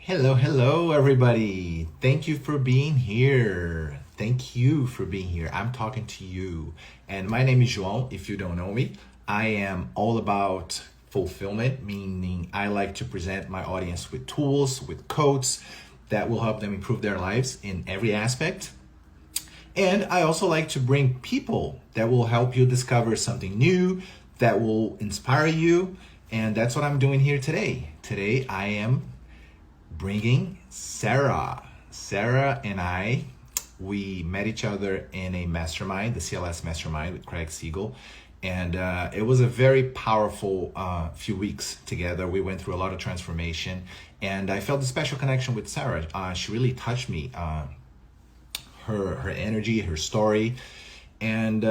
Hello, everybody. Thank you for being here. Thank you for being here. I'm talking to you. And my name is Joao. If you don't know me, I am all about fulfillment, meaning I like to present my audience with tools, with codes that will help them improve their lives in every aspect. And I also like to bring people that will help you discover something new, that will inspire you. And that's what I'm doing here today. Today, I am bringing Sarah. Sarah and we met each other in a mastermind, the CLS mastermind with Craig Siegel. And it was a very powerful few weeks together. We went through a lot of transformation. And I felt a special connection with Sarah. She really touched me. Her energy, her story. And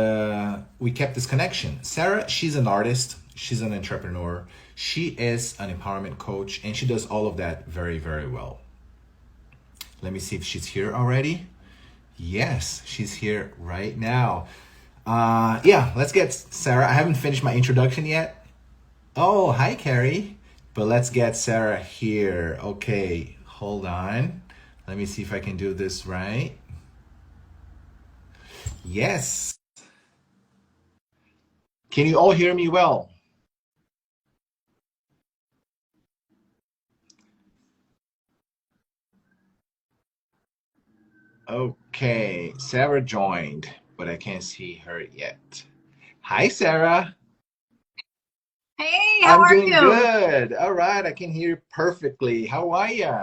we kept this connection. Sarah, she's an artist. She's an entrepreneur. She is an empowerment coach, and she does all of that very, very well. Let me see if she's here already. Yes, she's here right now. Yeah, let's get Sarah. I haven't finished my introduction yet. Oh, hi, Carrie. But let's get Sarah here. Okay, hold on. Let me see if I can do this right. Yes. Can you all hear me well? Okay, Sarah joined, but I can't see her yet. Hi, Sarah. Hey, how I'm are doing you? good. All right, I can hear you perfectly. How are you?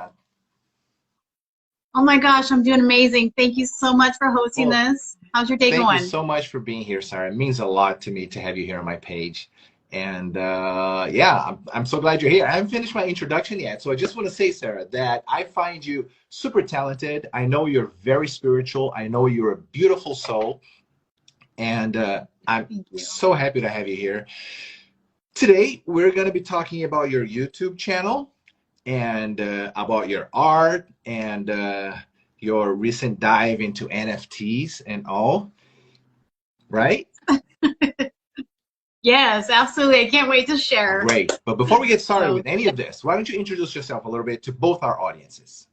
Oh my gosh, I'm doing amazing. Thank you so much for hosting Well, this. How's your day thank you going? so much for being here, Sarah. It means a lot to me to have you here on my page. And yeah, I'm so glad you're here. I haven't finished my introduction yet. So I just want to say, Sarah, that I find you super talented. I know you're very spiritual. I know you're a beautiful soul. And I'm Thank you. so happy to have you here. Today, we're going to be talking about your YouTube channel and about your art and your recent dive into NFTs and all, right? Yes, absolutely. I can't wait to share. Great. But before we get started So, with any yeah, of this, why don't you introduce yourself a little bit to both our audiences?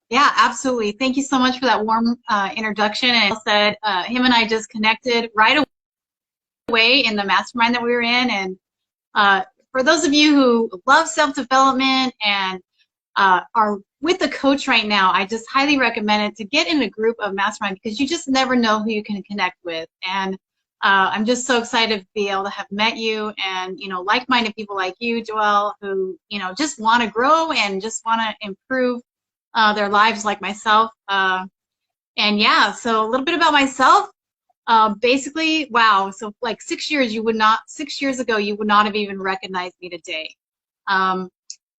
yeah, absolutely. Thank you so much for that warm introduction. And said him and I just connected right away in the mastermind that we were in. And for those of you who love self-development and are with a coach right now, I just highly recommend it to get in a group of mastermind because you just never know who you can connect with. And I'm just so excited to be able to have met you and, like-minded people like you, Joelle, who, just want to grow and just want to improve their lives like myself. And yeah, so a little bit about myself. Basically, wow. So like 6 years ago, you would not have even recognized me today. Um,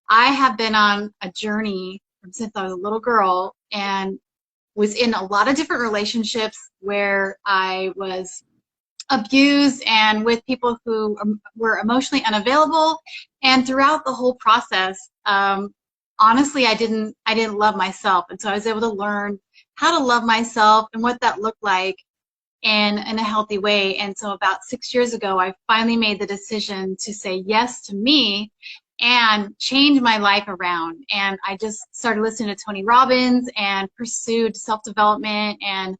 I have been on a journey since I was a little girl and was in a lot of different relationships where I was abused and with people who were emotionally unavailable. And throughout the whole process, honestly, I didn't love myself, and so I was able to learn how to love myself and what that looked like in a healthy way. And so about 6 years ago, I finally made the decision to say yes to me and change my life around. And I just started listening to Tony Robbins and pursued self-development. And,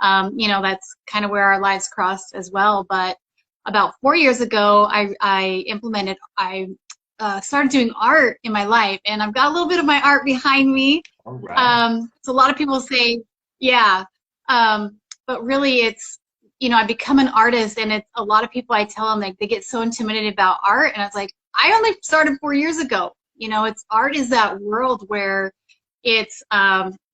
that's kind of where our lives crossed as well. But about 4 years ago, I started doing art in my life. And I've got a little bit of my art behind me. All right. So a lot of people say, yeah, but really I become an artist, and it's a lot of people I tell them like they get so intimidated about art, and it's like I only started 4 years ago. It's art is that world where it's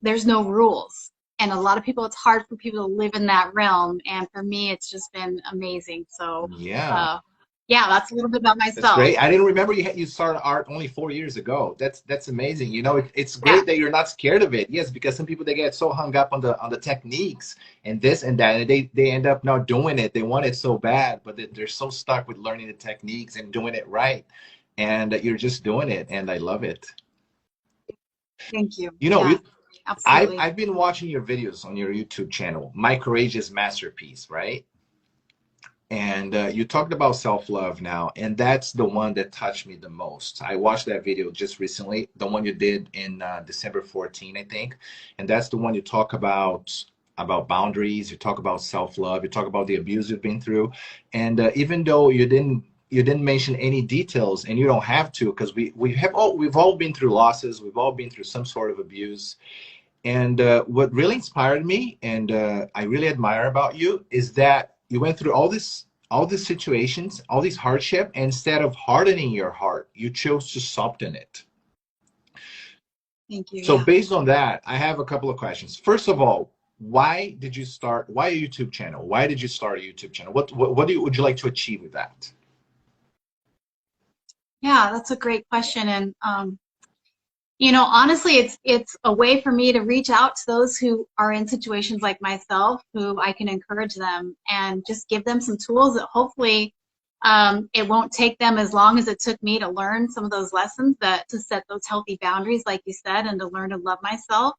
there's no rules, and a lot of people it's hard for people to live in that realm, and for me it's just been amazing. So Yeah. uh, yeah, that's a little bit about That's myself. great. I didn't remember you started art only 4 years ago. That's amazing. It's Yeah. great that you're not scared of it. Yes, because some people they get so hung up on the techniques and this and that, and they end up not doing it. They want it so bad, but they're so stuck with learning the techniques and doing it right. And you're just doing it, and I love it. Thank you. You know, Yeah, we, absolutely. I've been watching your videos on your YouTube channel, My Courageous Masterpiece, right? And you talked about self-love now, and that's the one that touched me the most. I watched that video just recently, the one you did in December 14, I think. And that's the one you talk about boundaries, you talk about self-love, you talk about the abuse you've been through. And even though you didn't mention any details, and you don't have to, because we've all been through losses, we've all been through some sort of abuse. And what really inspired me, and I really admire about you, is that you went through all these situations, all these hardship, and instead of hardening your heart, you chose to soften it. Thank you. So Yeah. based on that, I have a couple of questions. First of all, why a YouTube channel? Why did you start a YouTube channel? Would you like to achieve with that? Yeah, that's a great question. And honestly, it's a way for me to reach out to those who are in situations like myself, who I can encourage them and just give them some tools that hopefully it won't take them as long as it took me to learn some of those lessons, that to set those healthy boundaries, like you said, and to learn to love myself.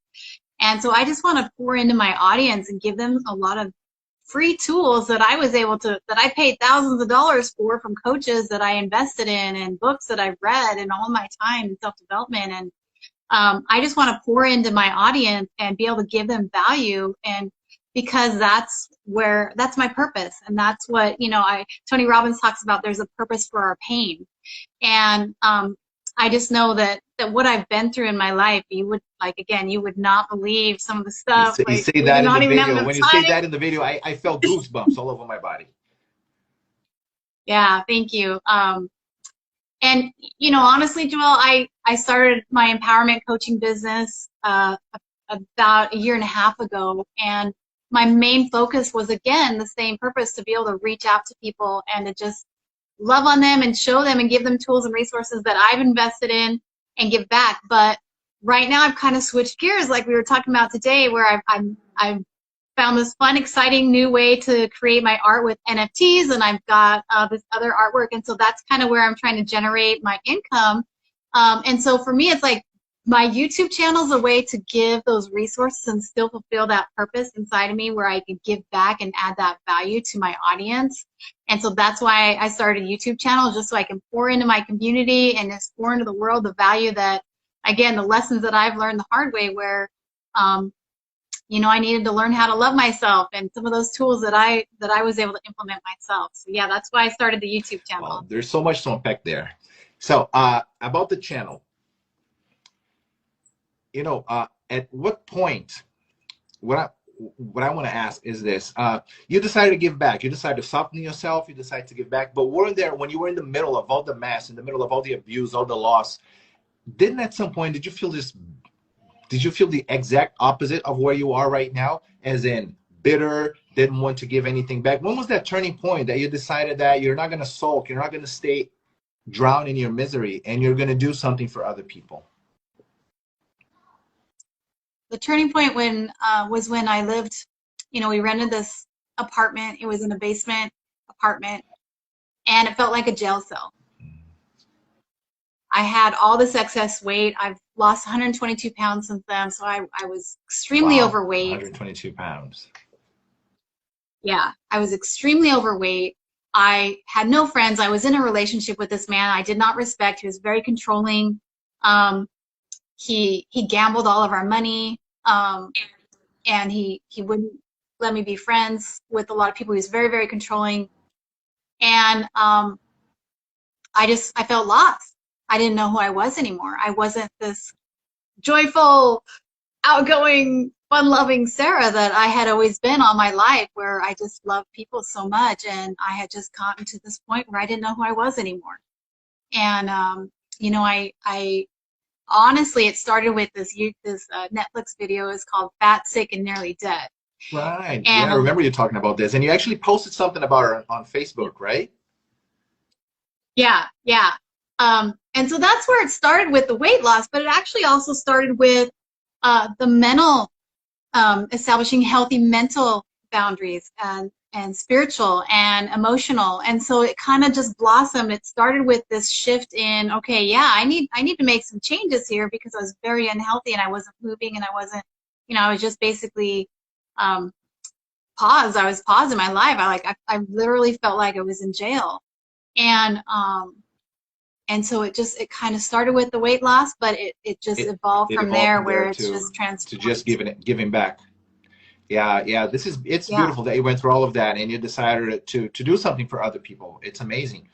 And so I just want to pour into my audience and give them a lot of free tools that I paid thousands of dollars for, from coaches that I invested in and books that I've read and all my time in self-development. And I just want to pour into my audience and be able to give them value. And because that's my purpose. And that's what, Tony Robbins talks about, there's a purpose for our pain. And I just know that what I've been through in my life, you would not believe some of the stuff. You say that in the video. When you say that in the video, I felt goosebumps all over my body. Yeah, thank you. And honestly, Joel, I started my empowerment coaching business about a year and a half ago, and my main focus was, again, the same purpose: to be able to reach out to people and to just love on them and show them and give them tools and resources that I've invested in and give back. But right now I've kind of switched gears, like we were talking about today, where I've found this fun, exciting new way to create my art with NFTs, and I've got this other artwork, and so that's kind of where I'm trying to generate my income. And so for me, it's like my YouTube channel is a way to give those resources and still fulfill that purpose inside of me, where I can give back and add that value to my audience. And so that's why I started a YouTube channel, just so I can pour into my community and just pour into the world the value that, again, the lessons that I've learned the hard way, where I needed to learn how to love myself, and some of those tools that I was able to implement myself. So yeah, that's why I started the YouTube channel. Well, there's so much to unpack there. So about the channel, at what point, what I want to ask is this: you decided to give back, you decided to soften yourself, you decided to give back, but weren't there, when you were in the middle of all the mess, in the middle of all the abuse, all the loss, didn't at some point did you feel the exact opposite of where you are right now, as in bitter, didn't want to give anything back? When was that turning point that you decided that you're not going to sulk, you're not going to stay drown in your misery, and you're going to do something for other people? The turning point was when I lived, we rented this apartment. It was in a basement apartment, and it felt like a jail cell. I had all this excess weight. I've lost 122 pounds since then, so I was extremely overweight. 122 pounds. Yeah, I was extremely overweight. I had no friends. I was in a relationship with this man I did not respect. He was very controlling. He gambled all of our money, and he wouldn't let me be friends with a lot of people. He was very, very controlling, and I felt lost. I didn't know who I was anymore. I wasn't this joyful, outgoing, fun-loving Sarah that I had always been all my life, where I just loved people so much, and I had just gotten to this point where I didn't know who I was anymore. And I honestly, it started with this Netflix video. Is called "Fat, Sick, and Nearly Dead." Right. And yeah, I remember you talking about this, and you actually posted something about her on Facebook, right? Yeah. And so that's where it started, with the weight loss, but it actually also started with the mental, establishing healthy mental boundaries, and spiritual and emotional. And so it kind of just blossomed. It started with this shift in, okay, yeah, I need to make some changes here, because I was very unhealthy and I wasn't moving, and I wasn't, I was just basically paused. I was paused in my life. I literally felt like I was in jail. And so it kind of started with the weight loss, but it just It evolved it from evolved there from where there it's just to just transformed. giving back. Yeah, yeah. It's Yeah. beautiful that you went through all of that and you decided to do something for other people. It's amazing.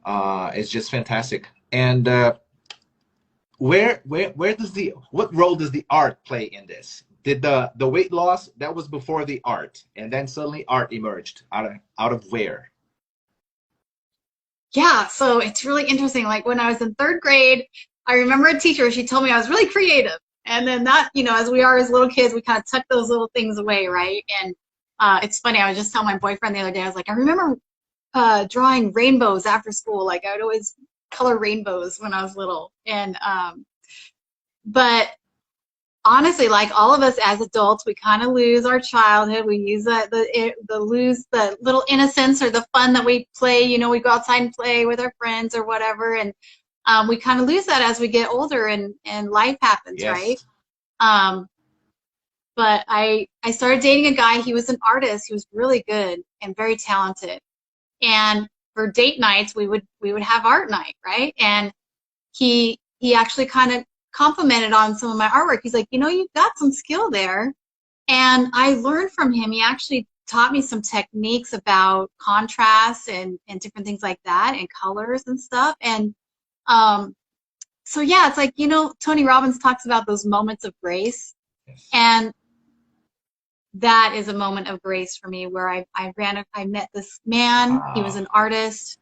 It's just fantastic. And where does the what role does the art play in this? Did the weight loss that was before the art, and then suddenly art emerged out of where? Yeah, so it's really interesting. Like when I was in third grade, I remember a teacher, she told me I was really creative. And then that, as we are as little kids, we kind of tuck those little things away, right? And it's funny, I was just telling my boyfriend the other day, I was like, I remember drawing rainbows after school. Like I would always color rainbows when I was little. But honestly, like all of us as adults, we kind of lose our childhood. We use the lose the little innocence or the fun that we play. We go outside and play with our friends or whatever, and we kind of lose that as we get older and life happens, right? Yes. Um, but I started dating a guy. He was an artist. He was really good and very talented. And for date nights, we would have art night, right? And he actually kind of complimented on some of my artwork. He's like, you've got some skill there. And I learned from him. He actually taught me some techniques about contrast and different things like that and colors and stuff. And um, so, yeah, it's like, Tony Robbins talks about those moments of grace. Yes. And that is a moment of grace for me where I met this man. He was Wow. an artist.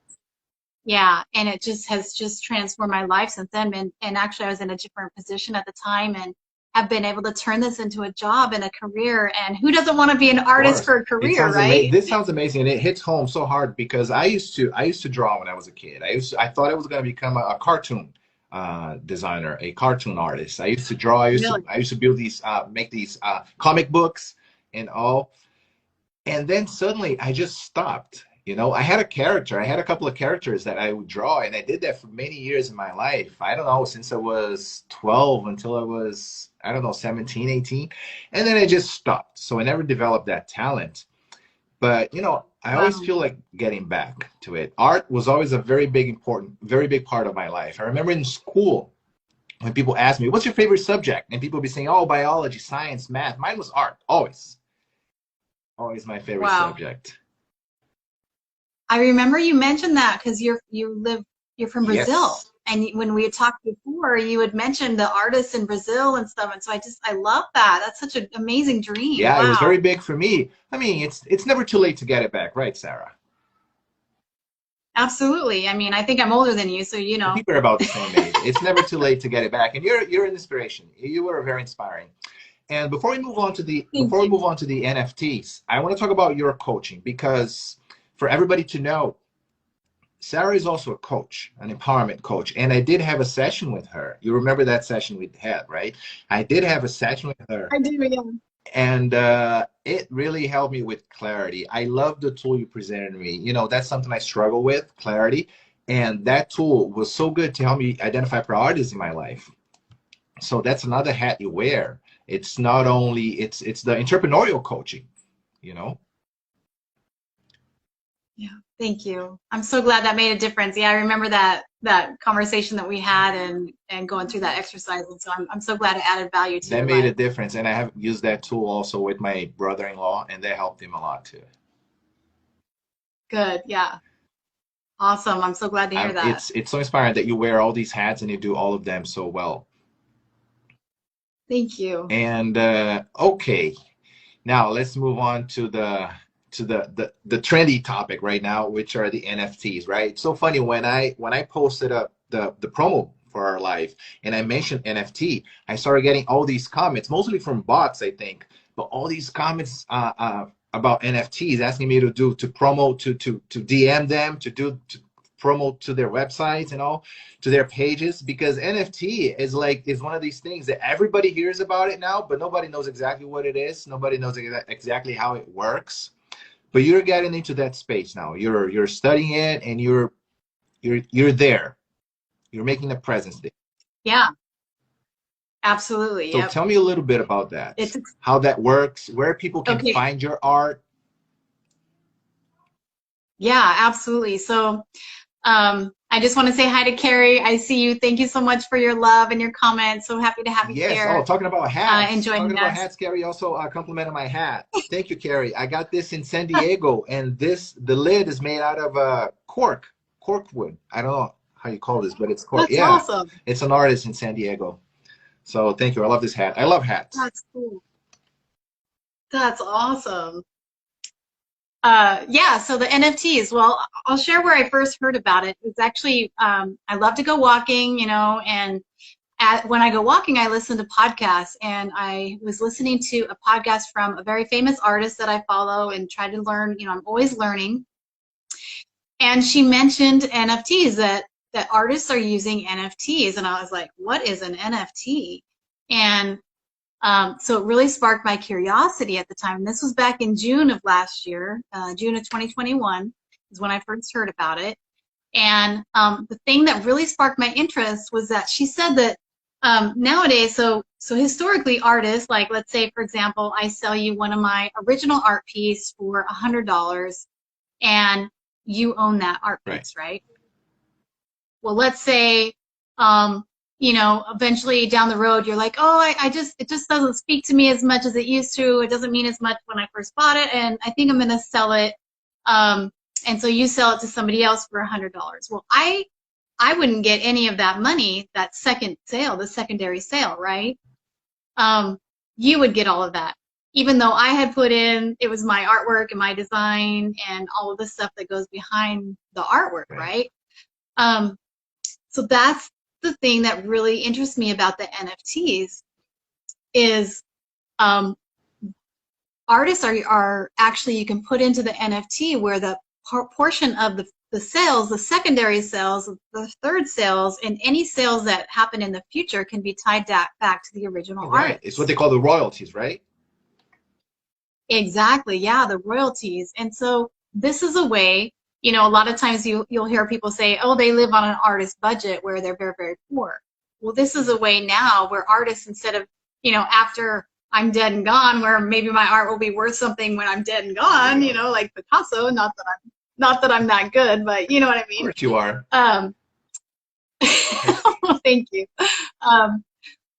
Yeah, and it just has just transformed my life since then. And actually, I was in a different position at the time and have been able to turn this into a job and a career. And who doesn't want to be an Of artist course. for a It career, sounds amazing. right? This sounds amazing, and it hits home so hard because I used to draw when I was a kid. I thought I was going to become a cartoon designer, a cartoon artist. I used to draw. Really? I used to build these, make these comic books and all. And then suddenly I just stopped. I had a character. I had a couple of characters that I would draw, and I did that for many years in my life. I don't know, since I was 12 until I was, I don't know, 17, 18. And then I just stopped. So I never developed that talent. But, I always Wow. feel like getting back to it. Art was always a very big, important, very big part of my life. I remember in school when people ask me, what's your favorite subject? And people would be saying, oh, biology, science, math. Mine was art, always. Always my favorite Wow. subject. I remember you mentioned that because you're from Brazil. Yes. And when we had talked before, you had mentioned the artists in Brazil and stuff. And so I love that. That's such an amazing dream. Yeah, it was very Wow. big for me. I mean, it's never too late to get it back, right, Sarah? Absolutely. I mean, I think I'm older than you, so I think we're about the same age. It's never too late to get it back, and you're an inspiration. You were very inspiring. And Thank before we you. move on to the NFTs, I want to talk about your coaching because for everybody to know, Sarah is also a coach, an empowerment coach, and I did have a session with her. You remember that session we had, right? I did have a session with her, I do, yeah. and it really helped me with clarity. I love the tool you presented me. That's something I struggle with, clarity, and that tool was so good to help me identify priorities in my life. So that's another hat you wear. It's not only it's the entrepreneurial coaching, you know. Yeah, thank you. I'm so glad that made a difference. Yeah, I remember that conversation that we had and going through that exercise. And so I'm so glad it added value to That your made a life. difference, and I have used that tool also with my brother-in-law, and that helped him a lot too. Good. Yeah. Awesome. I'm so glad to hear that. It's so inspiring that you wear all these hats and you do all of them so well. Thank you. And okay, now let's move on to the trendy topic right now, which are the NFTs, right? It's so funny when I posted up the promo for our live and I mentioned NFT, I started getting all these comments, mostly from bots, I think, but all these comments about NFTs asking me to promote to DM them to promote to their websites and all to their pages because NFT is one of these things that everybody hears about it now, but nobody knows exactly what it is. Nobody knows exactly how it works. But you're getting into that space now. You're studying it and you're there. You're making a presence there. Yeah. Absolutely. So Yep. tell me a little bit about that, It's how that works, where people can okay. find your art. Yeah, absolutely. So I just want to say hi to Carrie. I see you. Thank you so much for your love and your comments. So happy to have you Yes. Oh, here and talking joining about us. hats, Carrie also complimented my hat. Thank you, Carrie. I got this in San Diego, and the lid is made out of cork wood. I don't know how you call this, but it's cork. That's Yeah, awesome. it's an artist in San Diego. So thank you. I love this hat. I love hats. That's cool. That's awesome. Yeah, so the NFTs. Well, I'll share where I first heard about it. It's actually, I love to go walking, and when I go walking, I listen to podcasts. And I was listening to a podcast from a very famous artist that I follow and try to learn. I'm always learning. And she mentioned NFTs, that artists are using NFTs. And I was like, what is an NFT? And so it really sparked my curiosity at the time. This was back in June of last year, June of 2021 is when I first heard about it. And the thing that really sparked my interest was that she said that nowadays, so historically artists, like let's say, for example, I sell you one of my original art piece for $100 and you own that art piece, right? Well, let's say, eventually down the road, you're like, oh, it just doesn't speak to me as much as it used to. It doesn't mean as much when I first bought it, and I think I'm going to sell it. And so you sell it to somebody else for $100. Well, I wouldn't get any of that money, that second sale, the secondary sale, right? You would get all of that, even though I had put in, it was my artwork and my design and all of the stuff that goes behind the artwork, right? So that's the thing that really interests me about the NFTs is artists are actually, you can put into the NFT where the portion of the sales, the secondary sales, the third sales, and any sales that happen in the future can be tied back to the original artist. It's what they call the royalties, right? Exactly. Yeah, the royalties. And so this is a way, a lot of times you'll hear people say, oh, they live on an artist budget where they're very, very poor. Well, this is a way now where artists, instead of, after I'm dead and gone, where maybe my art will be worth something when I'm dead and gone, like Picasso, not that I'm that good, but you know what I mean? Of course you are. Thank you.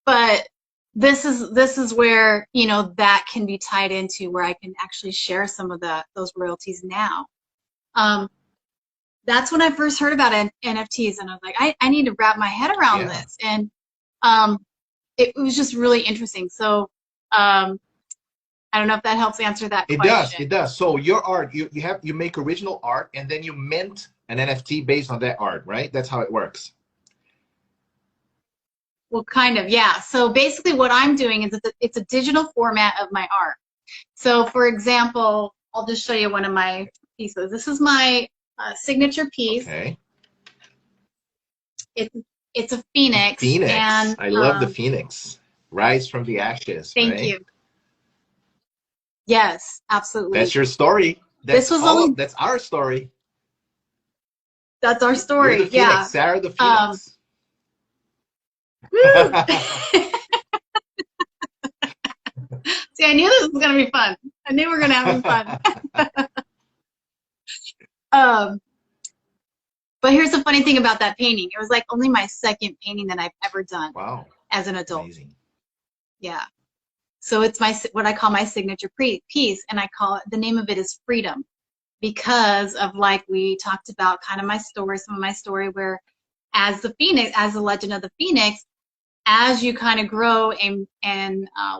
But this is where, that can be tied into where I can actually share some of those royalties now. That's when I first heard about NFTs, and I was like, I need to wrap my head around this. And it was just really interesting. So I don't know if that helps answer that question. It does. So your art, you make original art, and then you mint an NFT based on that art, right? That's how it works. Well, kind of, yeah. So basically what I'm doing is it's a digital format of my art. So for example, I'll just show you one of my pieces. This is my signature piece. Okay. It's a phoenix. And I love the phoenix. Rise from the ashes. Thank you. Yes, absolutely. That's your story. That's our story. That's our story. You're the Phoenix, yeah. Sarah the Phoenix. See, I knew this was going to be fun. I knew we were going to have fun. But here's the funny thing about that painting. It was like only my second painting that I've ever done. Wow. As an adult. Amazing. Yeah. So it's what I call my signature piece, and I call it, the name of it is Freedom, because of, like we talked about, kind of my story, some of my story, where as the Phoenix, as the legend of the Phoenix, as you kind of grow and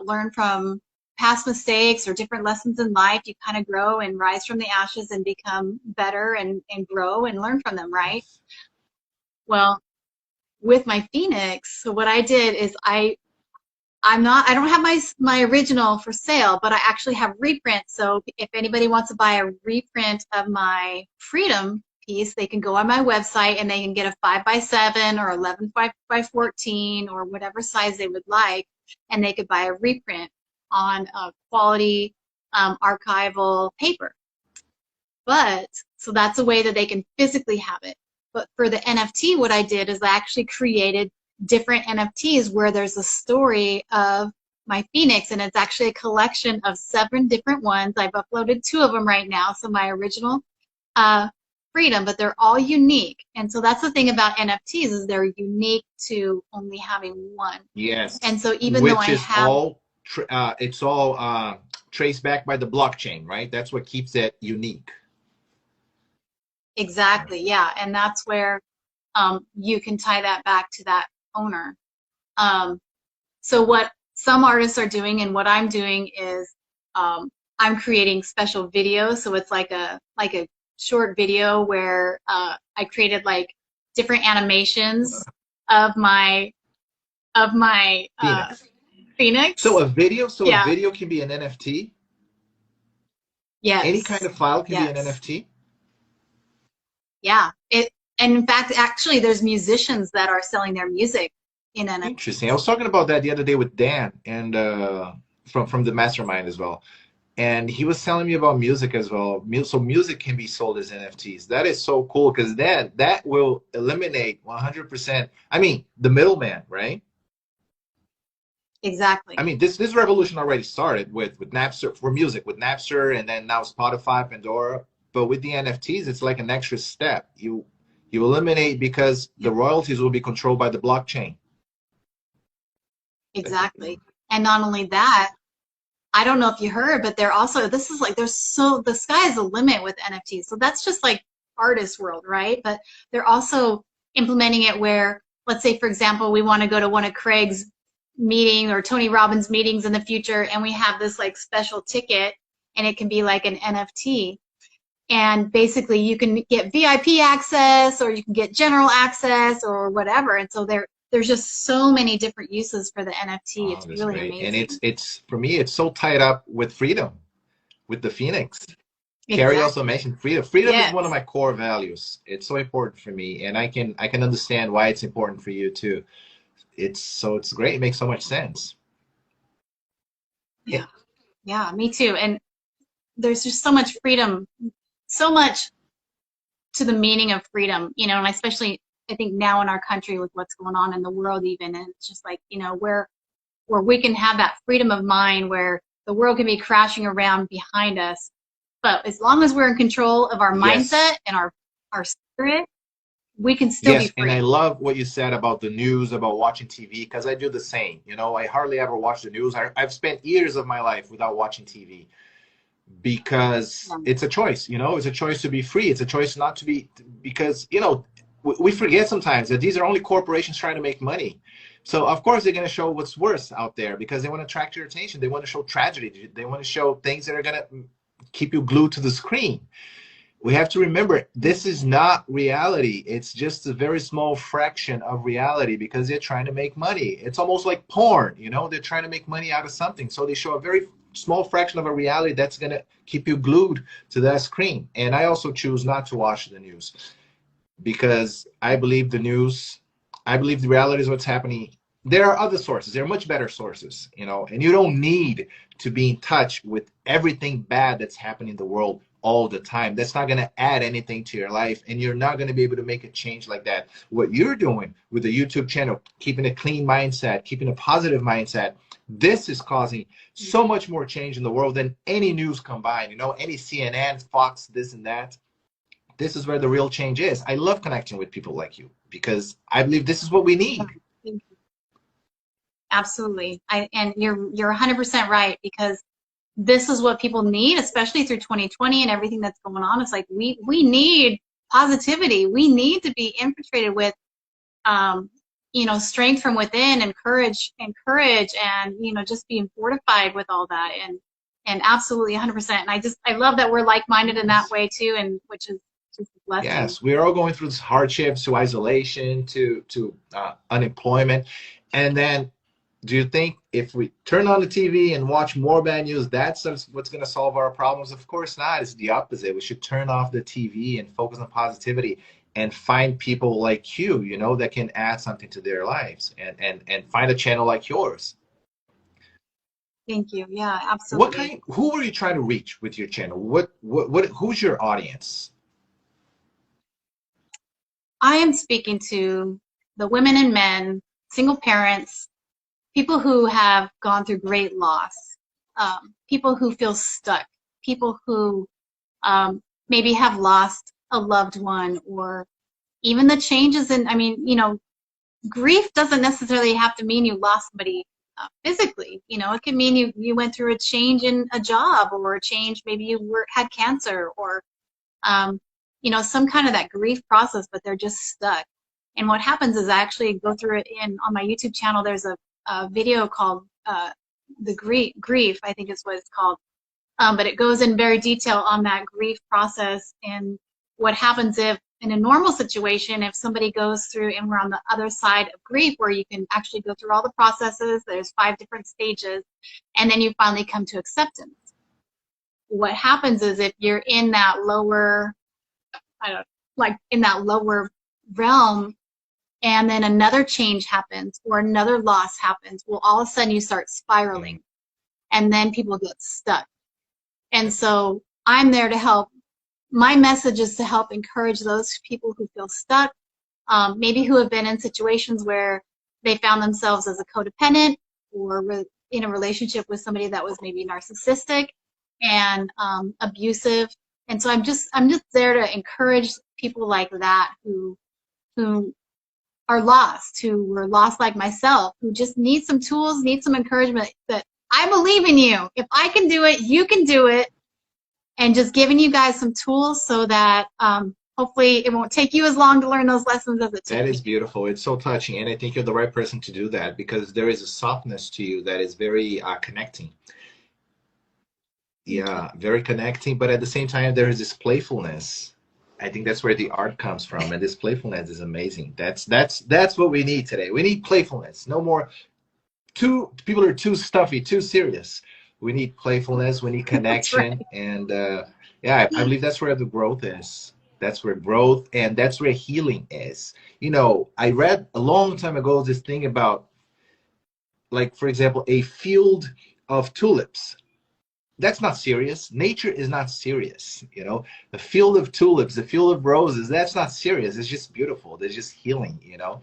learn from past mistakes or different lessons in life, you kind of grow and rise from the ashes and become better and grow and learn from them, right? Well, with my Phoenix, so what I did is I don't have my original for sale, but I actually have reprints. So if anybody wants to buy a reprint of my Freedom piece, they can go on my website and they can get a 5x7 or 11x14 or whatever size they would like, and they could buy a reprint on a quality archival paper. But so that's a way that they can physically have it. But for the NFT, what I did is I actually created different NFTs where there's a story of my phoenix, and it's actually a collection of 7 different ones. I've uploaded 2 of them right now, so my original freedom, but they're all unique. And so that's the thing about NFTs, is they're unique to only having one. Yes. And so even though I have it's all traced back by the blockchain, right? That's what keeps it unique. exactly, yeah, and that's where you can tie that back to that owner. So what some artists are doing and what I'm doing is I'm creating special videos. So it's like a short video where I created like different animations of my Phoenix. So a video, Yeah. a video can be an NFT. Yes. Any kind of file can be an Yes. NFT. Yeah. And in fact, actually, there's musicians that are selling their music in NFT. Interesting. I was talking about that the other day with Dan, and from the mastermind as well. And he was telling me about music as well. So music can be sold as NFTs. That is so cool, because then that will eliminate 100%. I mean, the middleman, right? Exactly. I mean, this revolution already started with Napster for music, with Napster, and then now Spotify, Pandora. But with the NFTs, it's like an extra step. You eliminate, because the royalties will be controlled by the blockchain. Exactly. And not only that, I don't know if you heard, but they're also, this is like, the sky is the limit with NFTs. So that's just like artist world, right? But they're also implementing it where, let's say, for example, we want to go to one of Craig's meeting or Tony Robbins meetings in the future, and we have this like special ticket, and it can be like an NFT. And basically you can get VIP access, or you can get general access, or whatever. And so there's just so many different uses for the NFT. Oh, it's that's really great. amazing. And it's for me, it's so tied up with freedom, with the Phoenix. Exactly. Carrie also mentioned freedom. Freedom Yes. is one of my core values. It's so important for me, and I can understand why it's important for you too. It's great. It makes so much sense. Yeah. Yeah, me too. And there's just so much freedom, so much to the meaning of freedom, and especially I think now in our country with what's going on in the world even, and it's just like, where we can have that freedom of mind, where the world can be crashing around behind us. But as long as we're in control of our mindset and our spirit, we can still be free. And I love what you said about the news, about watching TV, because I do the same. I hardly ever watch the news. I've spent years of my life without watching TV, because it's a choice. It's a choice to be free. It's a choice not to be, because we forget sometimes that these are only corporations trying to make money. So of course they're going to show what's worse out there, because they want to attract your attention. They want to show tragedy. They want to show things that are going to keep you glued to the screen. We have to remember, this is not reality. It's just a very small fraction of reality, because they're trying to make money. It's almost like porn, they're trying to make money out of something. So they show a very small fraction of a reality that's going to keep you glued to that screen. And I also choose not to watch the news, because I believe the reality is what's happening. There are other sources. There are much better sources, and you don't need to be in touch with everything bad that's happening in the world all the time. That's not going to add anything to your life, and you're not going to be able to make a change like that. What you're doing with the YouTube channel, keeping a clean mindset, keeping a positive mindset, this is causing so much more change in the world than any news combined, any CNN, Fox, this and that. This is where the real change is. I love connecting with people like you, because I believe this is what we need. Absolutely. And you're 100% right, because this is what people need, especially through 2020 and everything that's going on. It's like we need positivity. We need to be infiltrated with strength from within, and courage, and just being fortified with all that, and absolutely 100%. And I love that we're like-minded in that way too, and which is just a blessing. Yes, we're all going through this hardships, to isolation, to unemployment. And then, do you think if we turn on the TV and watch more bad news, that's what's going to solve our problems? Of course not. It's the opposite. We should turn off the TV and focus on positivity, and find people like you, that can add something to their lives, and find a channel like yours. Thank you. Yeah, absolutely. Who are you trying to reach with your channel? Who's your audience? I am speaking to the women and men single parents, people who have gone through great loss, people who feel stuck, people who maybe have lost a loved one, or even the changes in, I mean, you know, grief doesn't necessarily have to mean you lost somebody physically. You know, it can mean you went through a change in a job, or a change, maybe you had cancer, or you know, some kind of that grief process, but they're just stuck. And what happens is I actually go through it on my YouTube channel. There's a video called the grief, I think is what it's called. But it goes in very detail on that grief process and what happens if, in a normal situation, if somebody goes through, and we're on the other side of grief, where you can actually go through all the processes, there's 5 different stages, and then you finally come to acceptance. What happens is, if you're in that lower, like in that lower realm, and then another change happens or another loss happens, well, all of a sudden you start spiraling, and then people get stuck. And so I'm there to help. My message is to help encourage those people who feel stuck, maybe who have been in situations where they found themselves as a codependent, or in a relationship with somebody that was maybe narcissistic and abusive. And so I'm just there to encourage people like that who are lost, who were lost like myself, who just need some tools, need some encouragement, that I believe in you. If I can do it, you can do it. And just giving you guys some tools so that hopefully it won't take you as long to learn those lessons as it took me. That is beautiful. It's so touching, and I think you're the right person to do that, because there is a softness to you that is very connecting. Yeah, very connecting, but at the same time, there is this playfulness. I think that's where the art comes from, and this playfulness is amazing. That's what we need today. We need playfulness. No more people are too stuffy, too serious. We need playfulness. We need connection, right. And yeah, I believe that's where the growth is. That's where growth, and that's where healing is. You know, I read a long time ago this thing about, like, for example, a field of tulips. That's not serious. Nature is not serious. You know, the field of tulips, the field of roses, that's not serious. It's just beautiful. There's just healing, you know,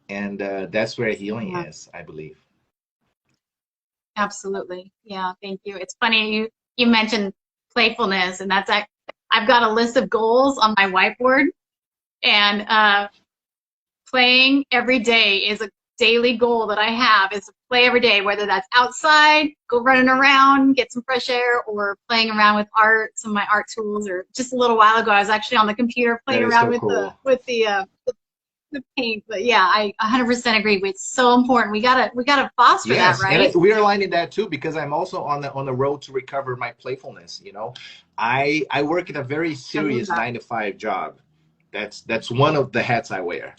and that's where healing is, I believe. Absolutely. Yeah, thank you. It's funny you mentioned playfulness, and I've got a list of goals on my whiteboard, and playing every day is a daily goal that I have, is to play every day, whether that's outside, go running around, get some fresh air, or playing around with art, some of my art tools. Or just a little while ago, I was actually on the computer playing around with the paint. But yeah, I 100% agree. It's so important. We gotta foster that, right? And we're aligning that too, because I'm also on the road to recover my playfulness. You know, I work in a very serious 9-to-5 job. That's one of the hats I wear,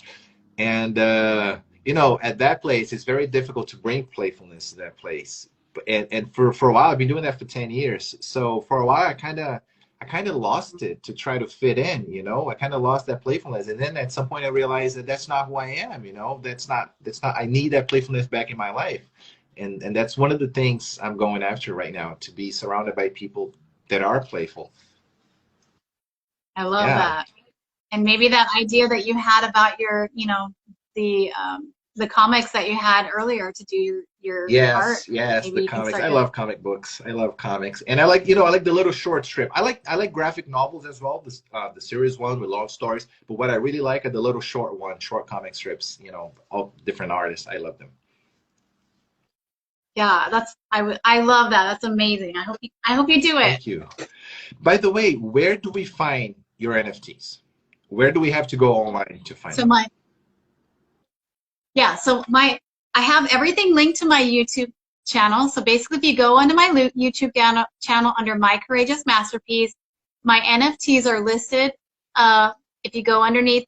and you know, at that place, it's very difficult to bring playfulness to that place. And for a while, I've been doing that for 10 years. So for a while, I kind of lost it to try to fit in, you know. I kind of lost that playfulness, and then at some point I realized that that's not who I am, you know. That's not I need that playfulness back in my life, and that's one of the things I'm going after right now, to be surrounded by people that are playful. I love that. And maybe that idea that you had about your, you know, the comics that you had earlier to do your art. Yes, the comics. I love comic books. I love comics, and I like, you know, I like the little short strip. I like graphic novels as well, the series one with long stories. But what I really like are the little short comic strips. You know, all different artists. I love them. Yeah, I love that. That's amazing. I hope you do it. Thank you. By the way, where do we find your NFTs? Where do we have to go online to find them? I have everything linked to my YouTube channel. So basically, if you go onto my YouTube channel under My Courageous Masterpiece, my NFTs are listed. If you go underneath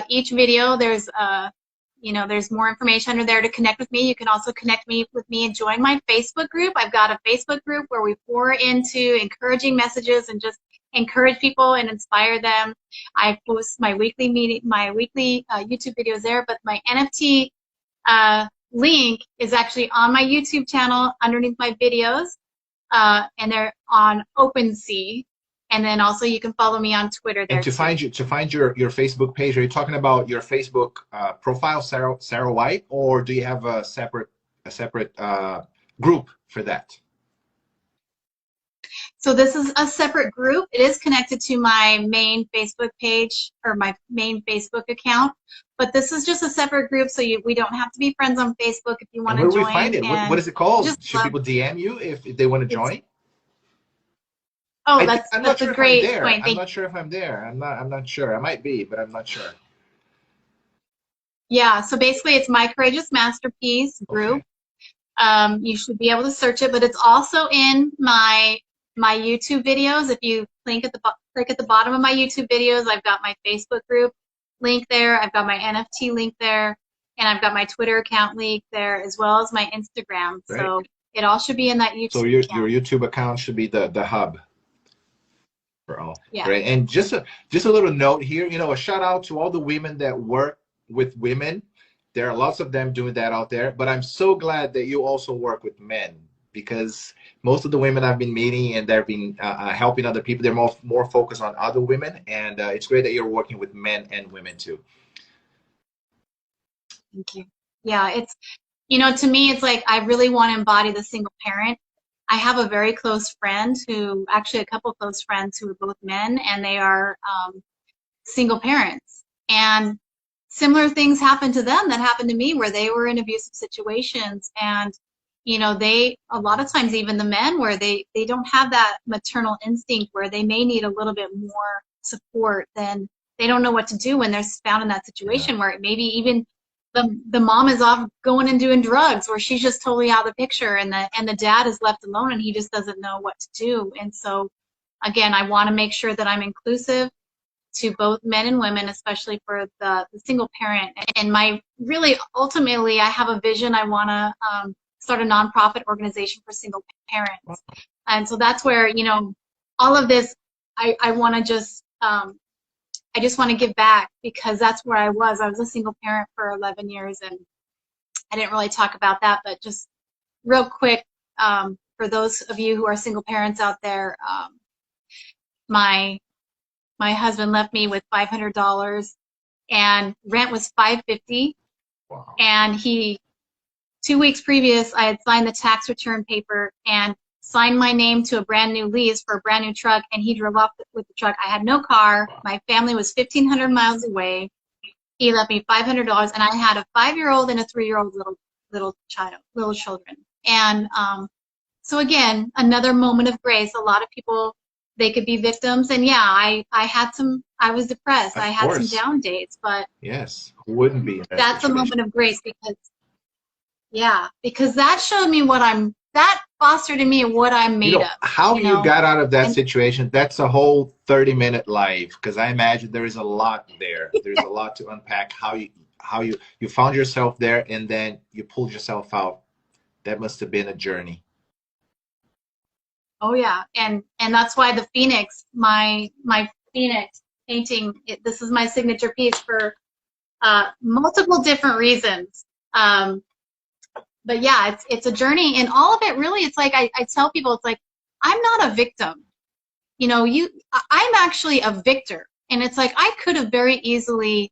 each video, there's there's more information under there to connect with me. You can also connect with me and join my Facebook group. I've got a Facebook group where we pour into encouraging messages and just encourage people and inspire them. I post my weekly YouTube videos there, but my NFT link is actually on my YouTube channel underneath my videos, and they're on OpenSea. And then also you can follow me on Twitter there And to too. find your Facebook page, are you talking about your Facebook profile, Sarah White, or do you have a separate group for that? So this is a separate group. It is connected to my main Facebook page or my main Facebook account, but this is just a separate group, so we don't have to be friends on Facebook if you And want where to do we join. find it? What And is it called? just Should love, people DM you if they want to it's, join? oh, I'm not that's a sure if I'm great there. point. I'm Thank not sure if I'm there. I'm not sure. I might be, but I'm not sure. Yeah, so basically it's My Courageous Masterpiece group. Okay. You should be able to search it, but it's also in my YouTube videos. If you click at the bottom of my YouTube videos, I've got my Facebook group link there. I've got my NFT link there, and I've got my Twitter account link there, as well as my Instagram. Right. So it all should be in that So YouTube your account. YouTube account should be the hub for all. Yeah. Right. And just a little note here, you know, a shout out to all the women that work with women. There are lots of them doing that out there, but I'm so glad that you also work with men, because most of the women I've been meeting and they've been helping other people, they're more focused on other women, and it's great that you're working with men and women too. Thank you. Yeah, it's, you know, to me, it's like I really want to embody the single parent. I have a very close friend actually a couple close friends who are both men, and they are single parents. And similar things happen to them that happened to me, where they were in abusive situations. And, you know, a lot of times, even the men, where they don't have that maternal instinct, where they may need a little bit more support, then they don't know what to do when they're found in that situation, Yeah. where maybe even the mom is off going and doing drugs, or she's just totally out of the picture, and the dad is left alone and he just doesn't know what to do. And so again, I want to make sure that I'm inclusive to both men and women, especially for the single parent. And ultimately, I have a vision. I want to start a nonprofit organization for single parents. And so that's where, you know, all of this, I want to just, I just want to give back, because that's where I was. I was a single parent for 11 years, and I didn't really talk about that, but just real quick, for those of you who are single parents out there, my husband left me with $500, and rent was $550. Wow. And 2 weeks previous, I had signed the tax return paper and signed my name to a brand new lease for a brand new truck, and he drove off with the truck. I had no car. My family was 1,500 miles away. He left me $500, and I had a 5-year-old and a 3-year-old little children. And so again, another moment of grace. A lot of people, they could be victims, and yeah, I was depressed. I had some down days, but yes, who wouldn't be in that that's situation? a moment of grace, because that showed me that fostered in me what I'm made of. How you got out of that situation, that's a whole 30-minute live, because I imagine there is a lot there. There's a lot to unpack. How you found yourself there, and then you pulled yourself out. That must have been a journey. Oh yeah, and that's why the Phoenix, my Phoenix painting, this is my signature piece for multiple different reasons. But yeah, it's a journey, and all of it really, it's like I tell people, it's like, I'm not a victim. You know, I'm actually a victor. And it's like, I could have very easily,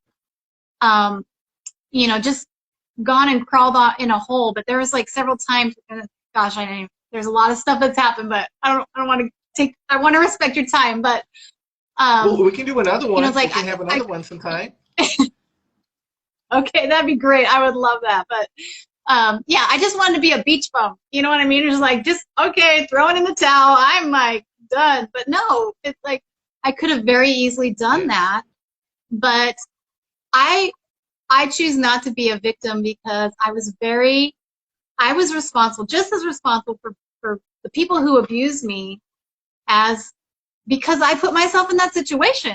you know, just gone and crawled out in a hole, but there was like several times, gosh, I know there's a lot of stuff that's happened, but I don't want to I want to respect your time, but well, we can do another one. You know, it's like, we can have another one sometime. Okay, that'd be great. I would love that. But yeah, I just wanted to be a beach bum. You know what I mean? It was like, just, okay, throw it in the towel. I'm like done. But no, it's like, I could have very easily done that. But I choose not to be a victim, because I was responsible, just as responsible for the people who abused me, because I put myself in that situation.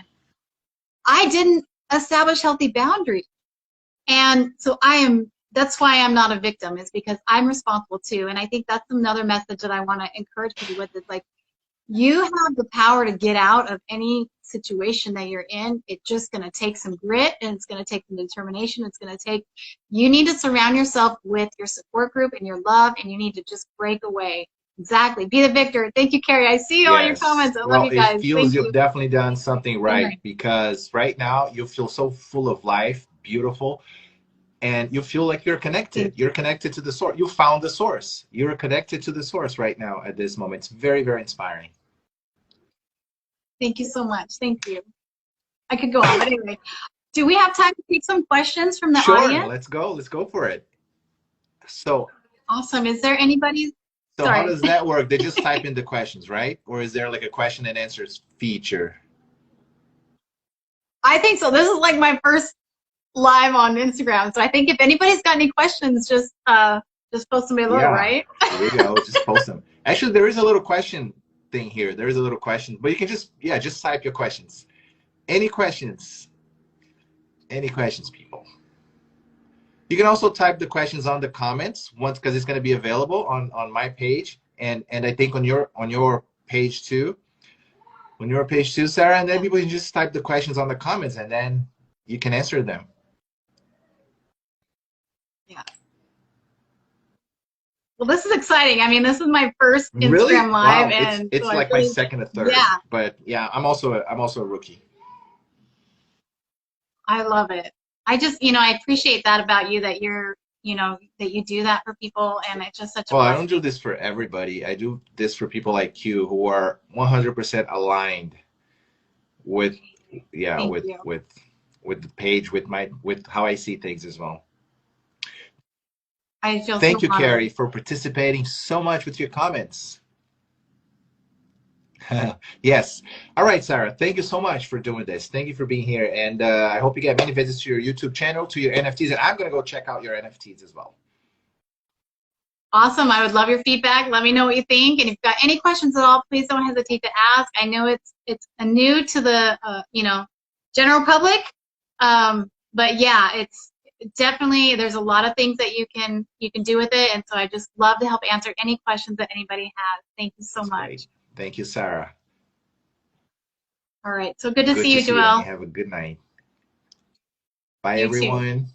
I didn't establish healthy boundaries. And so that's why I'm not a victim, is because I'm responsible too. And I think that's another message that I want to encourage people with, is like, you have the power to get out of any situation that you're in. It's just going to take some grit, and it's going to take some determination. You need to surround yourself with your support group and your love, and you need to just break away. Exactly. Be the victor. Thank you, Carrie. I see all your Yes. comments. I love Well, you it guys. feels Thank you've you. definitely done something All right right. because right now you feel so full of life, beautiful, and you feel like you're connected. Thank you. You're connected to the source. You found the source. You're connected to the source right now at this moment. It's very, very inspiring. Thank you so much. Thank you. I could go on, but anyway, do we have time to take some questions from the Sure, audience? let's go. Let's go for it. So, Awesome. Is there anybody? so how Sorry. does that work? They just type in the questions, right? Or is there like a question and answers feature? I think so. This is like my first live on Instagram. So I think if anybody's got any questions, just post them below, Yeah, right? there you go. Just post them. Actually, there is a little question thing here. There is a little question, but you can just, yeah, just type your questions. Any questions? Any questions, people? You can also type the questions on the comments once because it's going to be available on my page and I think on your page too. On your page too, Sarah, and then Yeah. people can just type the questions on the comments and then you can answer them. Yeah. Well, this is exciting. I mean, this is my first Really? Instagram live, Wow, it's and so it's I like my really, second or third. yeah, But yeah, I'm also a rookie. I love it. I just, I appreciate that about you that that you do that for people, and it's just such a Well, I don't blessing. do this for everybody. I do this for people like you who are 100% aligned with yeah, Thank you. with the page, with how I see things as well. I feel Thank so you, honored. Carrie, for participating so much with your comments. Yes. All right, Sarah. Thank you so much for doing this. Thank you for being here. And I hope you get many visits to your YouTube channel, to your NFTs. And I'm going to go check out your NFTs as well. Awesome. I would love your feedback. Let me know what you think. And if you've got any questions at all, please don't hesitate to ask. I know it's a new to the general public, but yeah, it's definitely there's a lot of things that you can do with it, and so I just love to help answer any questions that anybody has. Thank you so That's great. much. Thank you, Sarah. All right. So good to Good see to you, see you, and you Joelle. have a good night. Bye, You too. everyone.